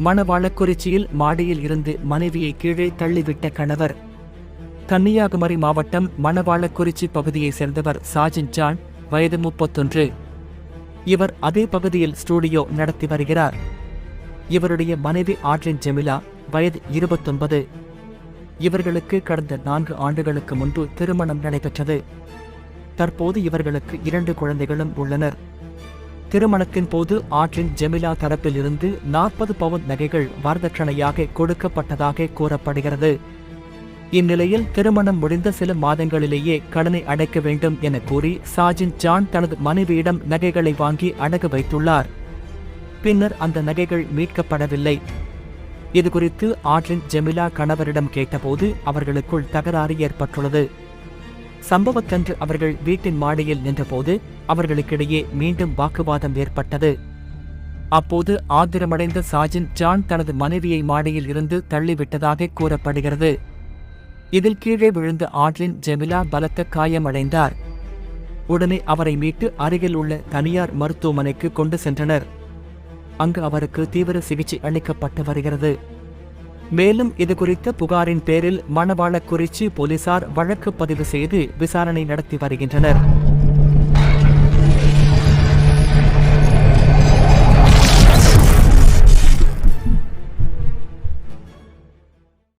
மணவாளக்குறிச்சியில் மாடியில் இருந்து மனைவியை கீழே தள்ளிவிட்ட கணவர். கன்னியாகுமரி மாவட்டம் மணவாளக்குறிச்சி பகுதியைச் சேர்ந்தவர் சார்ஜென்ட் ஜான், வயது 31. இவர் அதே பகுதியில் ஸ்டூடியோ நடத்தி வருகிறார். இவருடைய மனைவி ஆட்லின் ஜெமிலா, வயது 29. இவர்களுக்கு கடந்த 4 ஆண்டுகளுக்கு முன்பு திருமணம் நடைபெற்றது. தற்போது இவர்களுக்கு 2 குழந்தைகளும் உள்ளனர். திருமணத்தின் போது ஆட்லின் ஜெமிலா தரப்பில் இருந்து 40 பவுன் நகைகள் வரதட்சணையாக கொடுக்கப்பட்டதாக கூறப்படுகிறது. இந்நிலையில் திருமணம் முடிந்த சில மாதங்களிலேயே கடனை அடைக்க வேண்டும் என கூறி சார்ஜென்ட் ஜான் தனது மனைவியிடம் நகைகளை வாங்கி அடகு வைத்துள்ளார். பின்னர் அந்த நகைகள் மீட்கப்படவில்லை. இதுகுறித்து ஆட்லின் ஜெமிலா கணவரிடம் கேட்டபோது அவர்களுக்குள் தகராறு ஏற்பட்டுள்ளது. சம்பவத்தன்று அவர்கள் வீட்டின் மாடியில் நின்றபோது அவர்களுக்கிடையே மீண்டும் வாக்குவாதம் ஏற்பட்டது. அப்போது ஆத்திரமடைந்த சார்ஜென்ட் ஜான் தனது மனைவியை மாடியில் இருந்து தள்ளிவிட்டதாக கூறப்படுகிறது. இதில் கீழே விழுந்த ஆட்லின் ஜெமிலா பலத்த காயமடைந்தார். உடனே அவரை மீட்டு அருகில் உள்ள தனியார் மருத்துவமனைக்கு கொண்டு சென்றனர். அங்கு அவருக்கு தீவிர சிகிச்சை அளிக்கப்பட்டு வருகிறது. மேலும் இதுகுறித்த புகாரின் பேரில் மணவாளக்குறிச்சி போலீசார் வழக்கு பதிவு செய்து விசாரணை நடத்தி வருகின்றனர்.